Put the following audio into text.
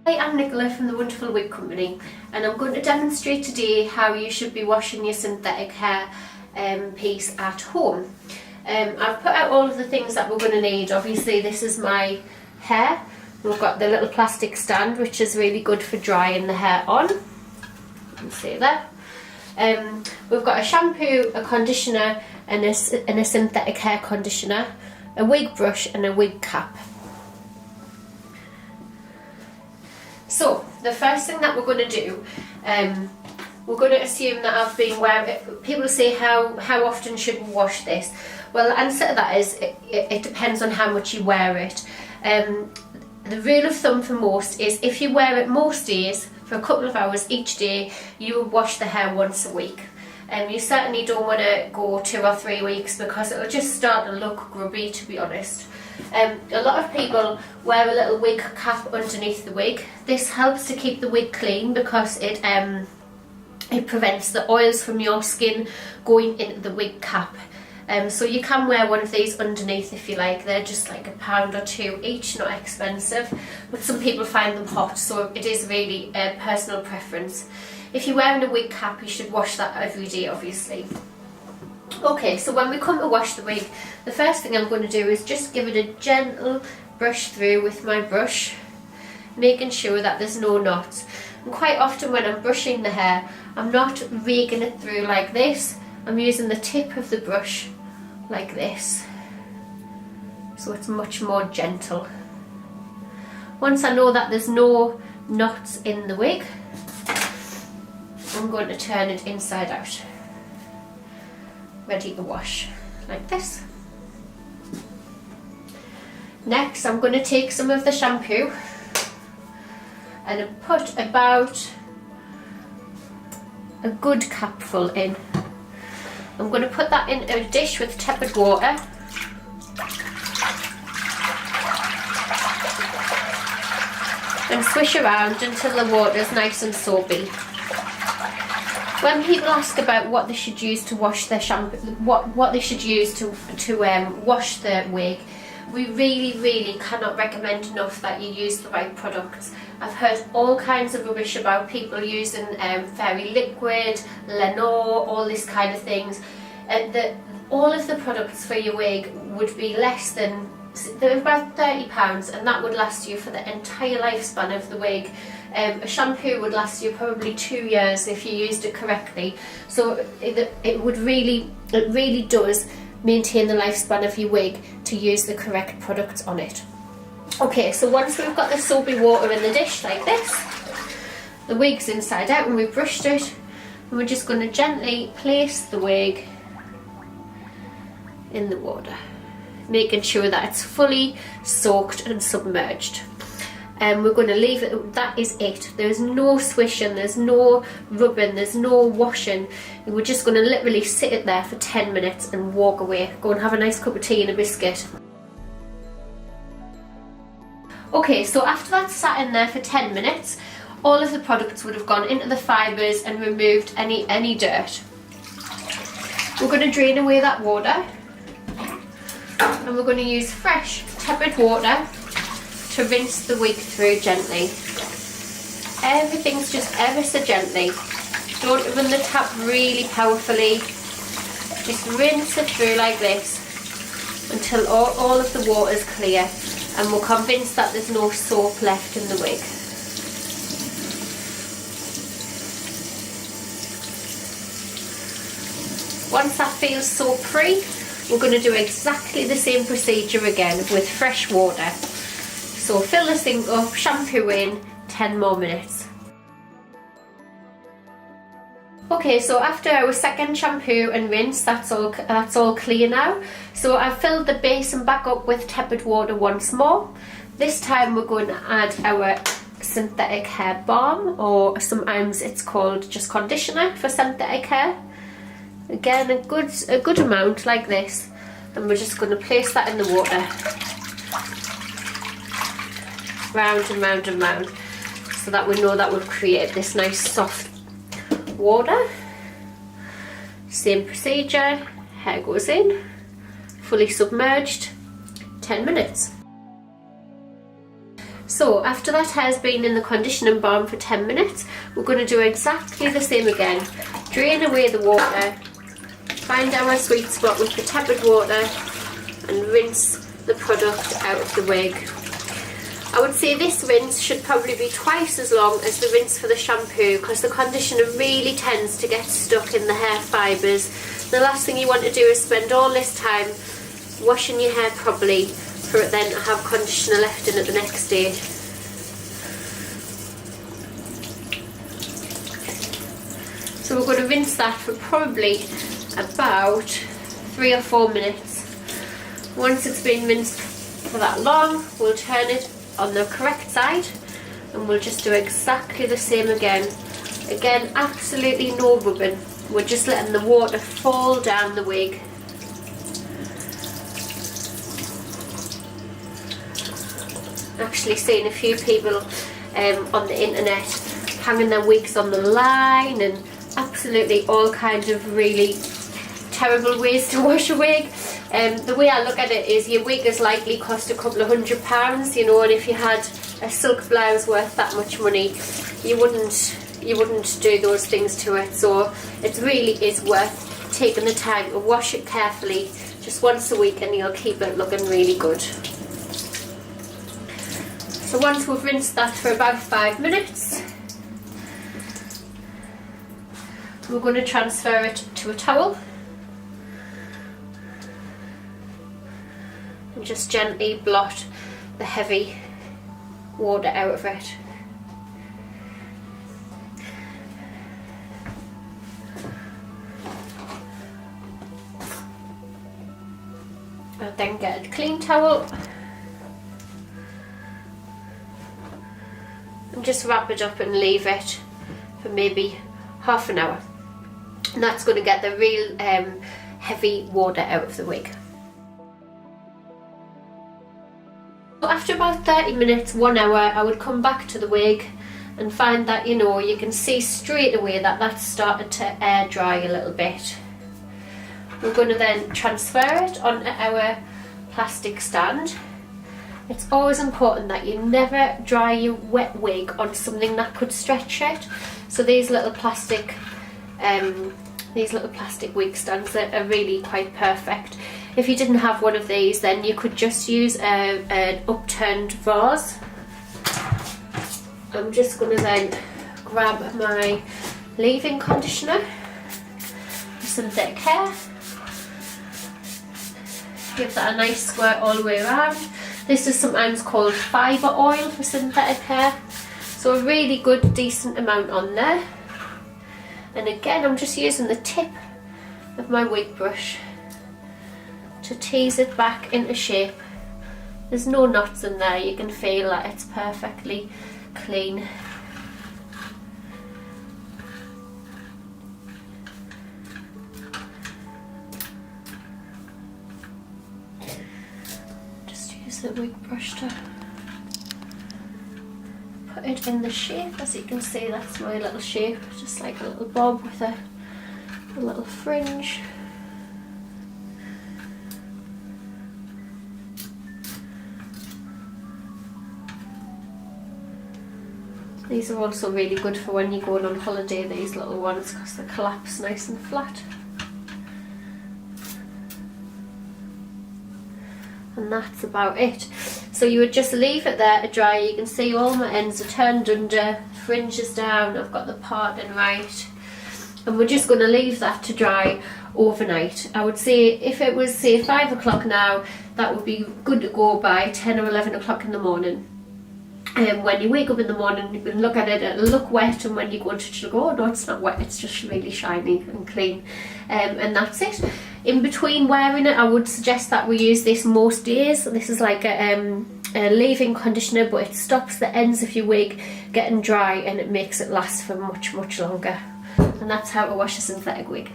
Hi, I'm Nicola from the Wonderful Wig Company, and I'm going to demonstrate today how you should be washing your synthetic hair piece at home. I've put out all of the things that we're going to need. Obviously this is my hair. We've got the little plastic stand, which is really good for drying the hair on. You can see that. We've got a shampoo, a conditioner and a synthetic hair conditioner, a wig brush and a wig cap. So the first thing that we're going to do, we're going to assume that I've been wearing it. People say how often should we wash this? Well, the answer to that is it depends on how much you wear it. The rule of thumb for most is if you wear it most days for a couple of hours each day, you will wash the hair once a week. You certainly don't want to go 2 or 3 weeks because it'll just start to look grubby, to be honest. A lot of people wear a little wig cap underneath the wig. This helps to keep the wig clean because it prevents the oils from your skin going into the wig cap. So you can wear one of these underneath if you like. They're just like £1 or £2 each, not expensive, but some people find them hot, so it is really a personal preference. If you're wearing a wig cap, you should wash that every day, obviously. Okay, so when we come to wash the wig, the first thing I'm going to do is just give it a gentle brush through with my brush, making sure that there's no knots. And quite often when I'm brushing the hair, I'm not raking it through like this. I'm using the tip of the brush like this, so it's much more gentle. Once I know that there's no knots in the wig, I'm going to turn it inside out, ready to wash, like this. Next I'm going to take some of the shampoo and put about a good cupful in. I'm going to put that in a dish with tepid water. And swish around until the water is nice and soapy. When people ask about what they should use to wash their shampoo, what they should use to wash the wig, we really cannot recommend enough that you use the right products. I've heard all kinds of rubbish about people using Fairy Liquid, Lenor, all these kind of things. All of the products for your wig would be less than, they're about £30, and that would last you for the entire lifespan of the wig. A shampoo would last you probably 2 years if you used it correctly. So it really does maintain the lifespan of your wig to use the correct products on it. Okay, so once we've got the soapy water in the dish like this, the wig's inside out and we've brushed it, and we're just going to gently place the wig in the water, making sure that it's fully soaked and submerged. And we're going to leave it, that is it. There's no swishing, there's no rubbing, there's no washing. And we're just going to literally sit it there for 10 minutes and walk away. Go and have a nice cup of tea and a biscuit. Okay, so after that's sat in there for 10 minutes, all of the products would have gone into the fibres and removed any dirt. We're going to drain away that water, and we're going to use fresh tepid water to rinse the wig through gently. Everything's just ever so gently. Don't run the tap really powerfully. Just rinse it through like this until all of the water is clear, and we're convinced that there's no soap left in the wig. Once that feels soap free, we're going to do exactly the same procedure again with fresh water. So fill the sink up, shampoo in, 10 more minutes. Okay, so after our second shampoo and rinse, that's all clear now. So I've filled the basin back up with tepid water once more. This time we're going to add our synthetic hair balm, or sometimes it's called just conditioner for synthetic hair. Again, a good amount like this, and we're just going to place that in the water. Round and round and round, so that we know that we've created this nice soft water. Same procedure, hair goes in, fully submerged, 10 minutes. So after that hair's been in the conditioning balm for 10 minutes, we're going to do exactly the same again. Drain away the water, find our sweet spot with the tepid water and rinse the product out of the wig. I would say this rinse should probably be twice as long as the rinse for the shampoo, because the conditioner really tends to get stuck in the hair fibres. The last thing you want to do is spend all this time washing your hair properly for it then to have conditioner left in it the next day. So we're going to rinse that for probably about 3 or 4 minutes. Once it's been rinsed for that long, we'll turn it on the correct side and we'll just do exactly the same again. Again, absolutely no rubbing. We're just letting the water fall down the wig. Actually seeing a few people on the internet hanging their wigs on the line and absolutely all kinds of really terrible ways to wash a wig. The way I look at it is your wig is likely cost a couple of £100, you know, and if you had a silk blouse worth that much money, you wouldn't do those things to it. So it really is worth taking the time to wash it carefully just once a week and you'll keep it looking really good. So once we've rinsed that for about 5 minutes, we're going to transfer it to a towel and just gently blot the heavy water out of it. And then get a clean towel and just wrap it up and leave it for maybe half an hour. And that's going to get the real heavy water out of the wig. After about 30 minutes, 1 hour, I would come back to the wig and find that, you know, you can see straight away that that's started to air dry a little bit. We're going to then transfer it onto our plastic stand. It's always important that you never dry your wet wig on something that could stretch it. So these little plastic wig stands are really quite perfect. If you didn't have one of these, then you could just use an upturned vase. I'm just going to then grab my leave-in conditioner, synthetic hair, give that a nice squirt all the way around. This is sometimes called fibre oil for synthetic hair, so a really good decent amount on there. And again, I'm just using the tip of my wig brush to tease it back into shape. There's no knots in there, you can feel that it's perfectly clean. Just use the wig brush to put it in the shape. As you can see, that's my little shape, just like a little bob with a little fringe. These are also really good for when you're going on holiday, these little ones, because they collapse nice and flat. And that's about it. So you would just leave it there to dry. You can see all my ends are turned under, fringe is down, I've got the parting right. And we're just going to leave that to dry overnight. I would say if it was, say, 5 o'clock now, that would be good to go by 10 or 11 o'clock in the morning. When you wake up in the morning, you can look at it, it'll look wet, and when you go into it, go, oh no, it's not wet, it's just really shiny and clean. And that's it. In between wearing it, I would suggest that we use this most days. This is like a leave-in conditioner, but it stops the ends of your wig getting dry and it makes it last for much, much longer. And that's how to wash a synthetic wig.